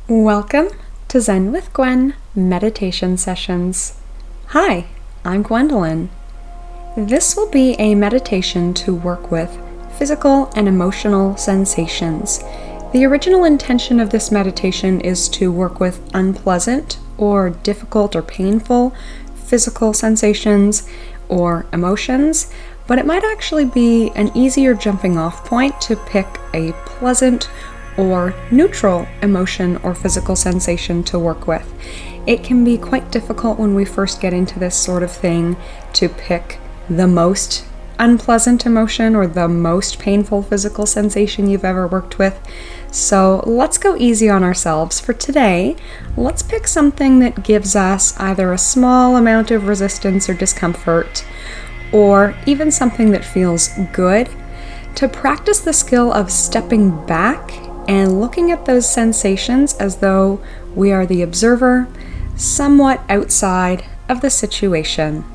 Welcome to Zen with Gwen meditation sessions. Hi, I'm Gwendolyn. This will be a meditation to work with physical and emotional sensations. The original intention of this meditation is to work with unpleasant or difficult or painful physical sensations or emotions, but it might actually be an easier jumping off point to pick a pleasant or neutral emotion or physical sensation to work with. It can be quite difficult when we first get into this sort of thing to pick the most unpleasant emotion or the most painful physical sensation you've ever worked with. So let's go easy on ourselves. For today, let's pick something that gives us either a small amount of resistance or discomfort, or even something that feels good, to practice the skill of stepping back and looking at those sensations as though we are the observer, somewhat outside of the situation.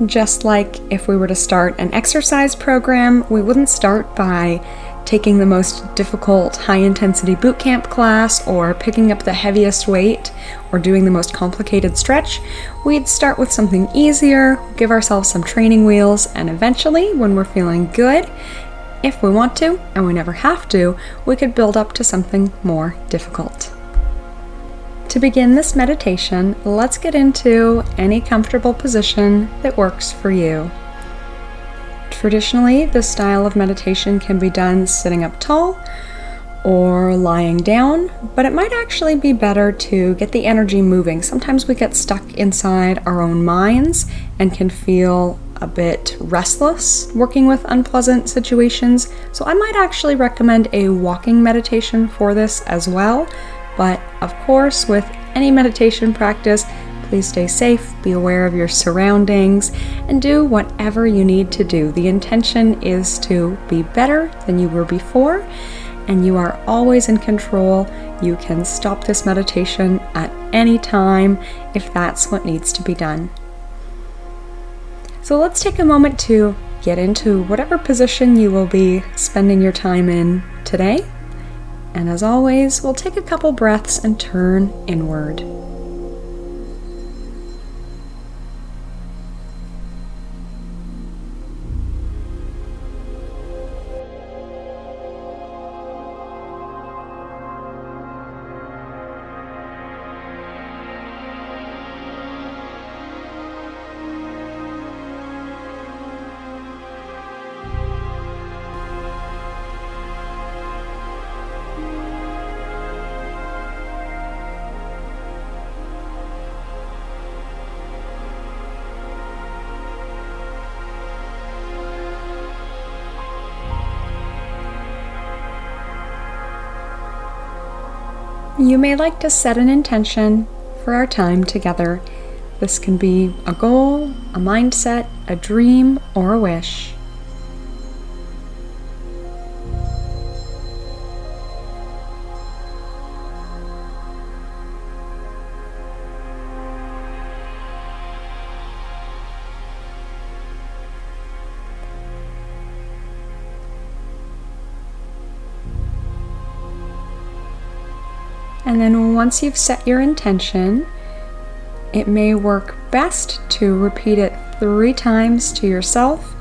Just like if we were to start an exercise program, we wouldn't start by taking the most difficult high-intensity boot camp class or picking up the heaviest weight or doing the most complicated stretch. We'd start with something easier, give ourselves some training wheels, and eventually, when we're feeling good, if we want to, and we never have to, we could build up to something more difficult. To begin this meditation, let's get into any comfortable position that works for you. Traditionally, this style of meditation can be done sitting up tall or lying down, but it might actually be better to get the energy moving. Sometimes we get stuck inside our own minds and can feel a bit restless working with unpleasant situations. So I might actually recommend a walking meditation for this as well. But of course, with any meditation practice, please stay safe, be aware of your surroundings, and do whatever you need to do. The intention is to be better than you were before, and you are always in control. You can stop this meditation at any time if that's what needs to be done. So let's take a moment to get into whatever position you will be spending your time in today. And as always, we'll take a couple breaths and turn inward. You may like to set an intention for our time together. This can be a goal, a mindset, a dream, or a wish. And then once you've set your intention, it may work best to repeat it 3 times to yourself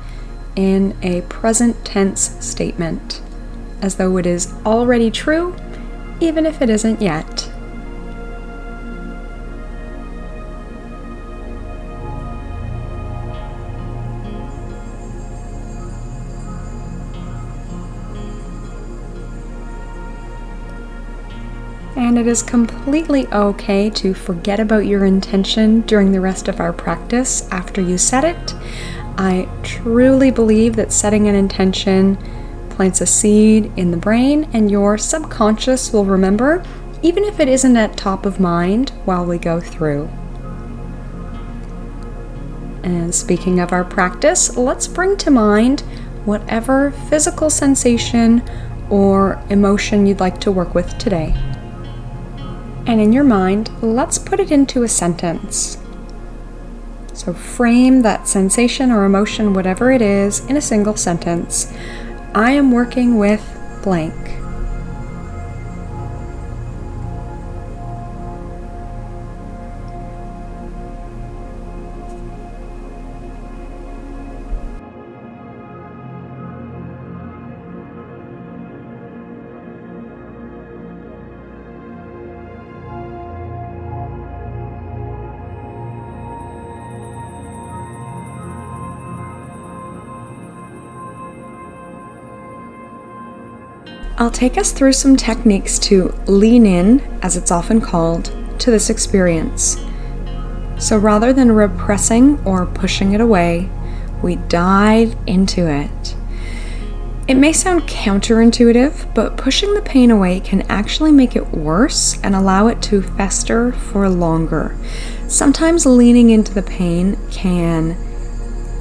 in a present tense statement, as though it is already true, even if it isn't yet. And it is completely okay to forget about your intention during the rest of our practice after you set it. I truly believe that setting an intention plants a seed in the brain, and your subconscious will remember, even if it isn't at top of mind while we go through. And speaking of our practice, let's bring to mind whatever physical sensation or emotion you'd like to work with today. And in your mind, let's put it into a sentence. So frame that sensation or emotion, whatever it is, in a single sentence. I am working with blank. I'll take us through some techniques to lean in, as it's often called, to this experience. So rather than repressing or pushing it away, we dive into it. It may sound counterintuitive, but pushing the pain away can actually make it worse and allow it to fester for longer. Sometimes leaning into the pain can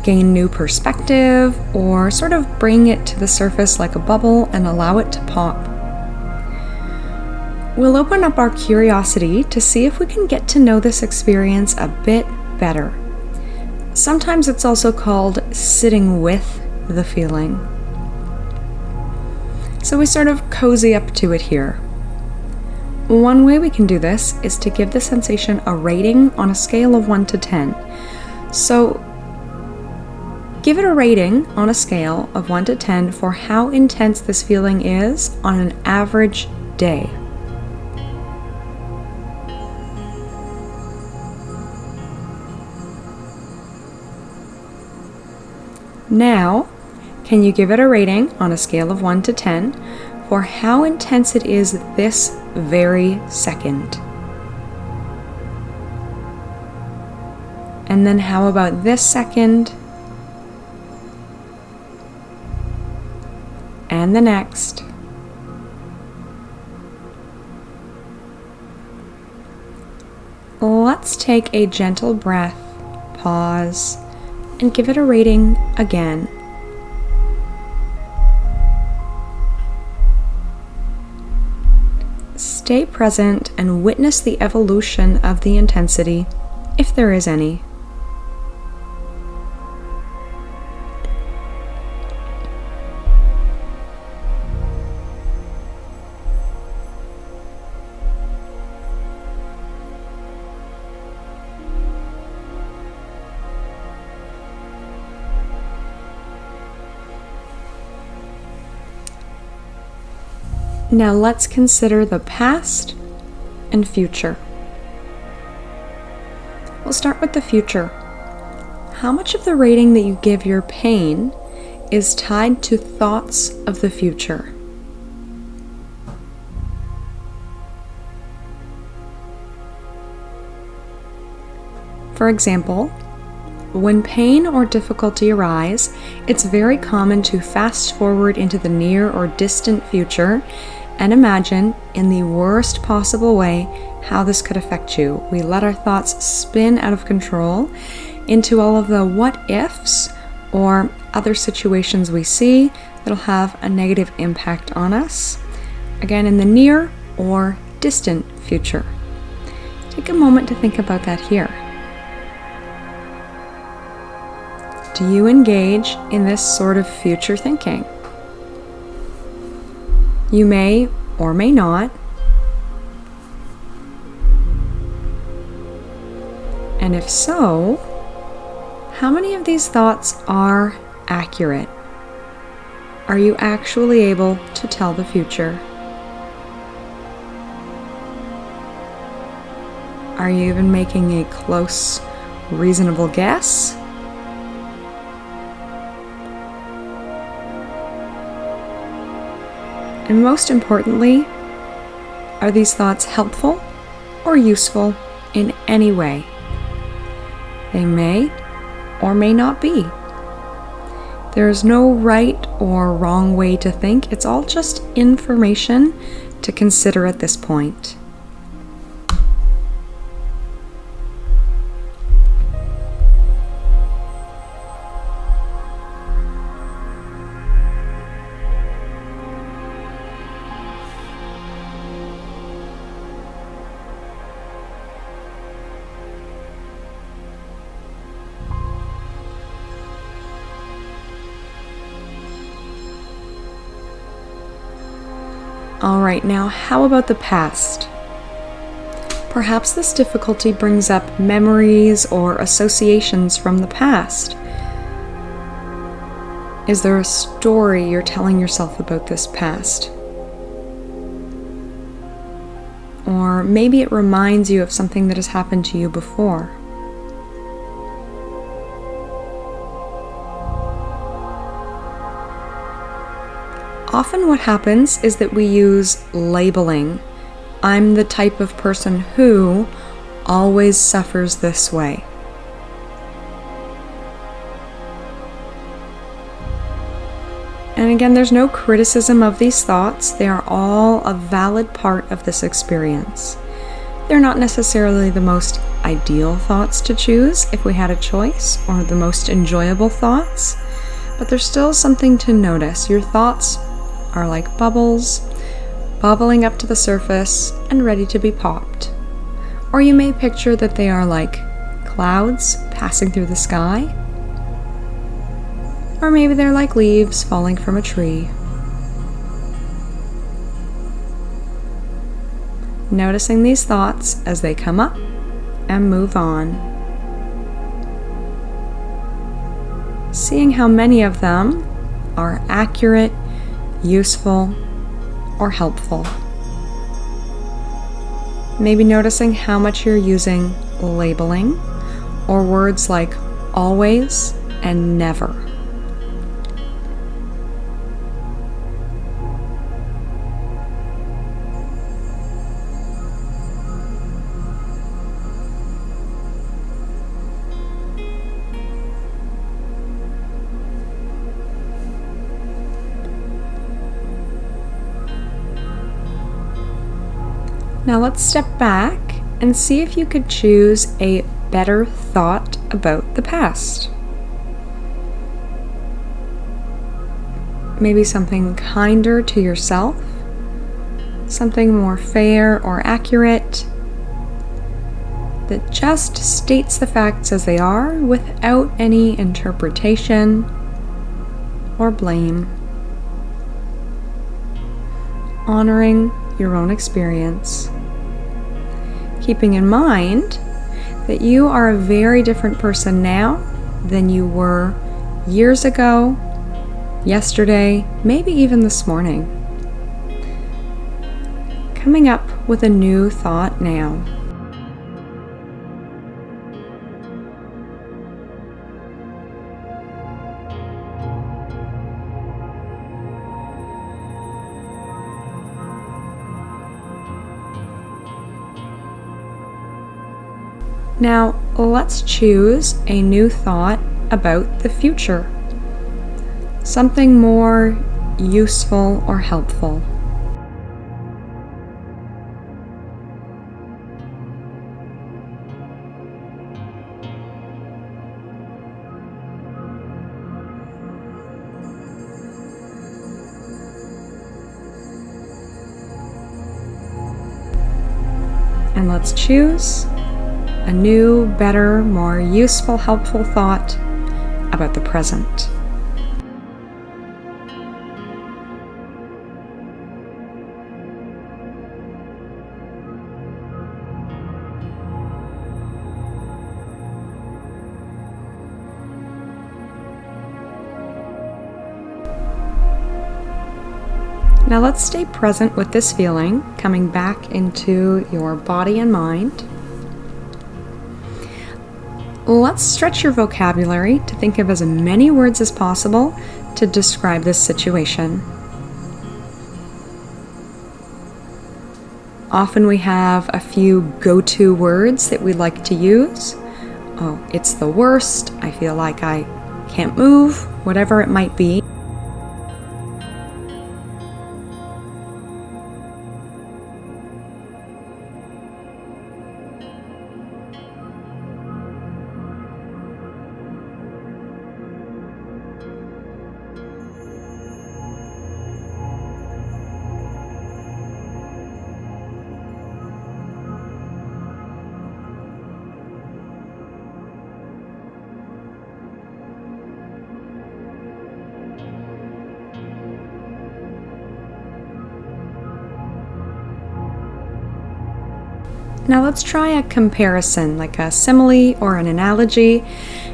gain new perspective or sort of bring it to the surface like a bubble and allow it to pop. We'll open up our curiosity to see if we can get to know this experience a bit better. Sometimes it's also called sitting with the feeling. So we sort of cozy up to it here. One way we can do this is to give the sensation a rating on a scale of 1 to 10. So give it a rating on a scale of 1 to 10 for how intense this feeling is on an average day. Now, can you give it a rating on a scale of 1 to 10 for how intense it is this very second? And then how about this second? And the next. Let's take a gentle breath, pause, and give it a rating again. Stay present and witness the evolution of the intensity, if there is any. Now let's consider the past and future. We'll start with the future. How much of the rating that you give your pain is tied to thoughts of the future? For example, when pain or difficulty arise, it's very common to fast forward into the near or distant future and imagine, in the worst possible way, how this could affect you. We let our thoughts spin out of control into all of the what ifs or other situations we see that'll have a negative impact on us, again in the near or distant future. Take a moment to think about that here. Do you engage in this sort of future thinking? You may or may not. And if so, how many of these thoughts are accurate? Are you actually able to tell the future? Are you even making a close, reasonable guess? And most importantly, are these thoughts helpful or useful in any way? They may or may not be. There is no right or wrong way to think. It's all just information to consider at this point. Alright, now how about the past? Perhaps this difficulty brings up memories or associations from the past. Is there a story you're telling yourself about this past? Or maybe it reminds you of something that has happened to you before. Often what happens is that we use labeling. I'm the type of person who always suffers this way. And again, there's no criticism of these thoughts. They are all a valid part of this experience. They're not necessarily the most ideal thoughts to choose if we had a choice, or the most enjoyable thoughts, but there's still something to notice. Your thoughts are like bubbles, bubbling up to the surface and ready to be popped. Or you may picture that they are like clouds passing through the sky. Or maybe they're like leaves falling from a tree. Noticing these thoughts as they come up and move on. Seeing how many of them are accurate, useful, or helpful. Maybe noticing how much you're using labeling or words like always and never. Now let's step back and see if you could choose a better thought about the past. Maybe something kinder to yourself, something more fair or accurate, that just states the facts as they are without any interpretation or blame. Honoring your own experience, keeping in mind that you are a very different person now than you were years ago, yesterday, maybe even this morning. Coming up with a new thought now. Now, let's choose a new thought about the future. Something more useful or helpful. And let's choose a new, better, more useful, helpful thought about the present. Now let's stay present with this feeling, coming back into your body and mind. Let's stretch your vocabulary to think of as many words as possible to describe this situation. Often we have a few go-to words that we like to use. Oh, it's the worst, I feel like I can't move, whatever it might be. Now let's try a comparison, like a simile or an analogy,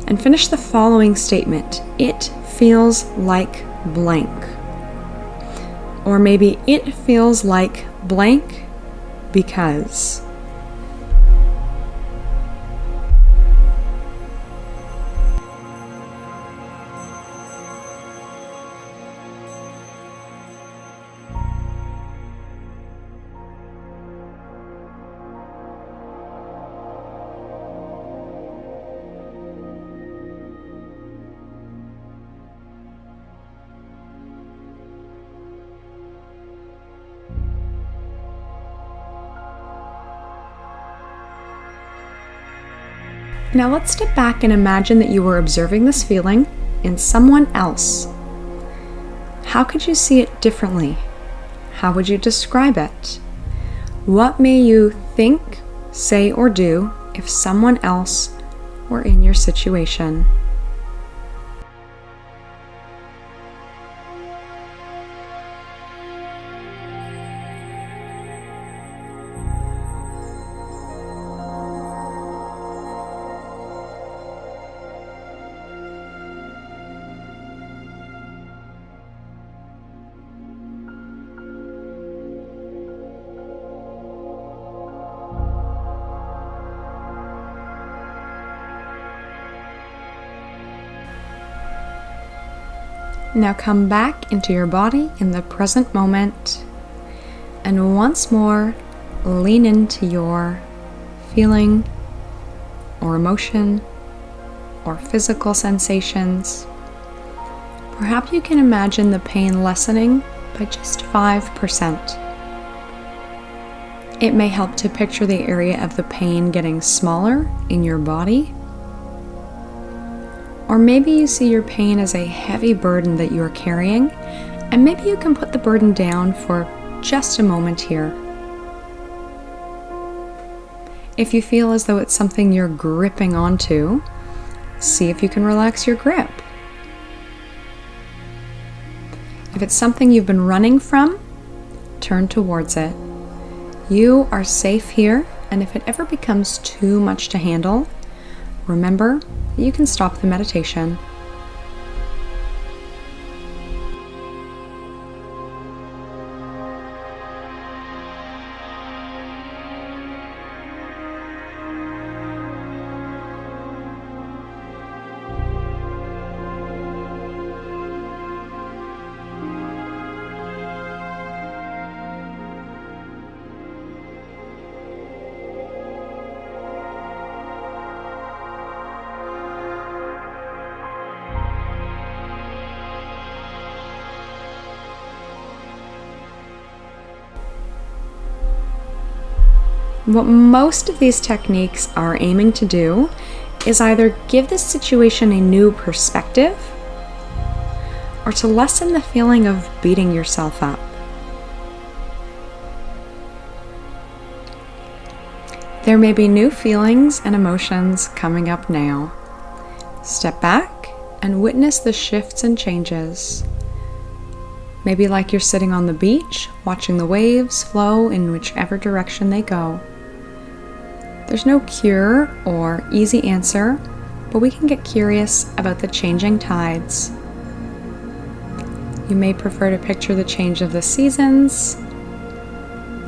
and finish the following statement. It feels like blank. Or maybe it feels like blank because. Now let's step back and imagine that you were observing this feeling in someone else. How could you see it differently? How would you describe it? What may you think, say, or do if someone else were in your situation? Now come back into your body in the present moment, and once more lean into your feeling or emotion or physical sensations. Perhaps you can imagine the pain lessening by just 5%. It may help to picture the area of the pain getting smaller in your body. Or maybe you see your pain as a heavy burden that you are carrying, and maybe you can put the burden down for just a moment here. If you feel as though it's something you're gripping onto, see if you can relax your grip. If it's something you've been running from, turn towards it. You are safe here, and if it ever becomes too much to handle, remember that you can stop the meditation. What most of these techniques are aiming to do is either give this situation a new perspective or to lessen the feeling of beating yourself up. There may be new feelings and emotions coming up now. Step back and witness the shifts and changes. Maybe like you're sitting on the beach, watching the waves flow in whichever direction they go. There's no cure or easy answer, but we can get curious about the changing tides. You may prefer to picture the change of the seasons,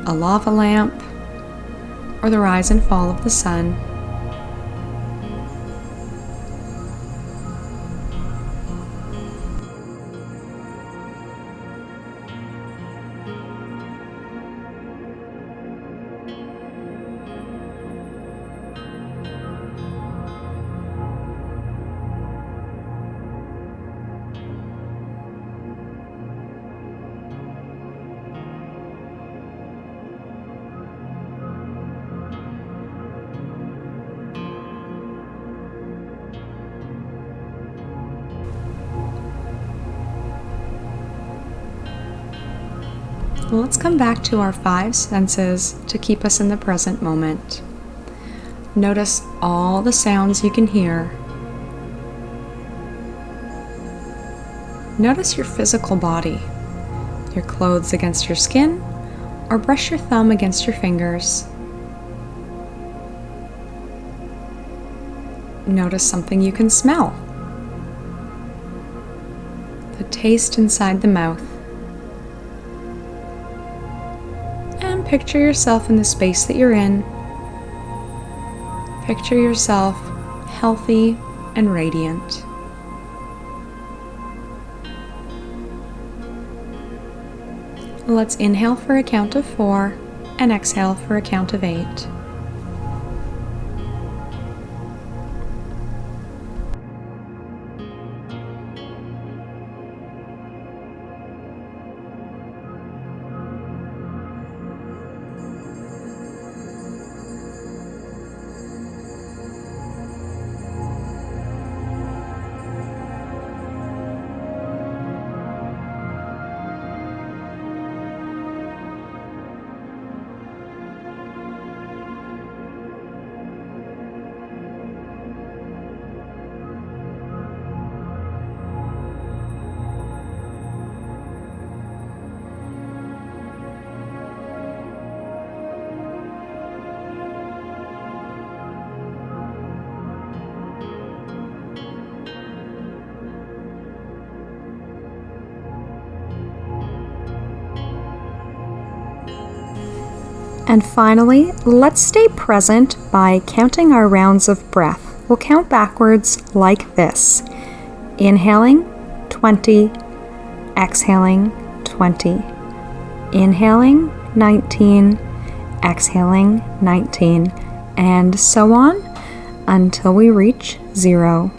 a lava lamp, or the rise and fall of the sun. Let's come back to our 5 senses to keep us in the present moment. Notice all the sounds you can hear. Notice your physical body, your clothes against your skin, or brush your thumb against your fingers. Notice something you can smell. The taste inside the mouth. And picture yourself in the space that you're in. Picture yourself healthy and radiant. Let's inhale for a count of 4 and exhale for a count of 8. And finally, let's stay present by counting our rounds of breath. We'll count backwards like this. Inhaling, 20. Exhaling, 20. Inhaling, 19. Exhaling, 19. And so on until we reach 0.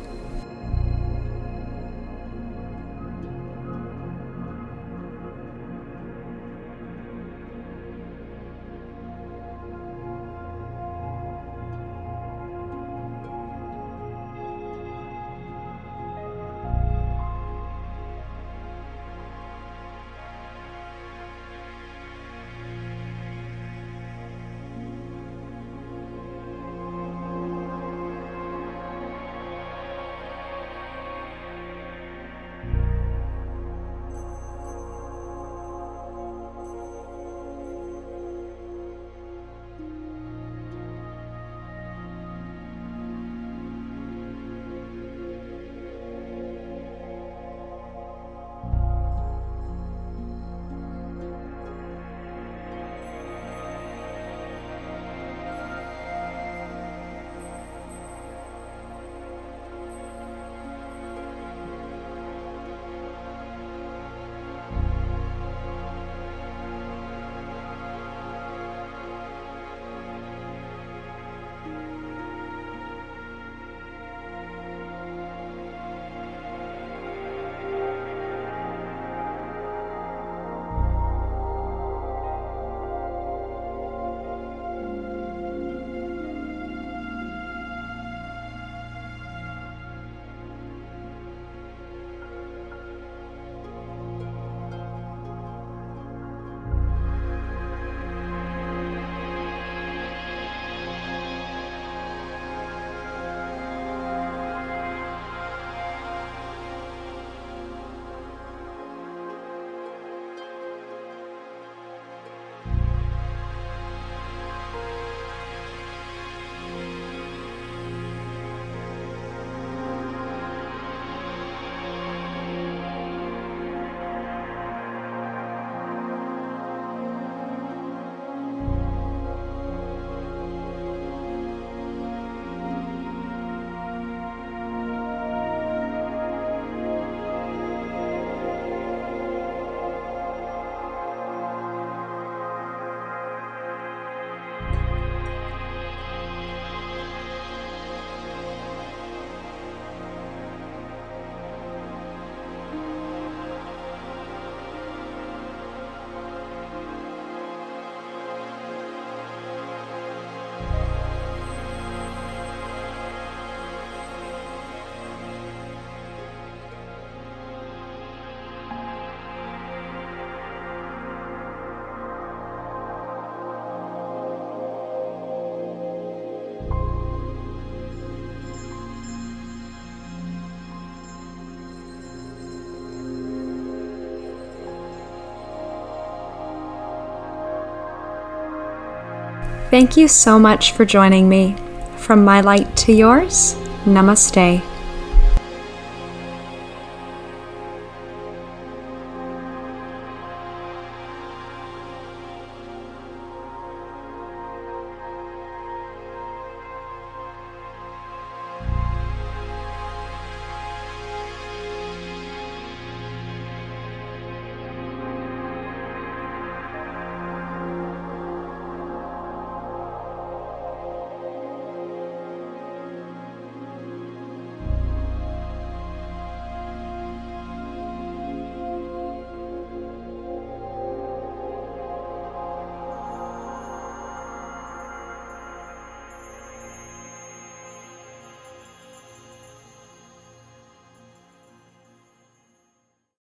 Thank you so much for joining me. From my light to yours, namaste.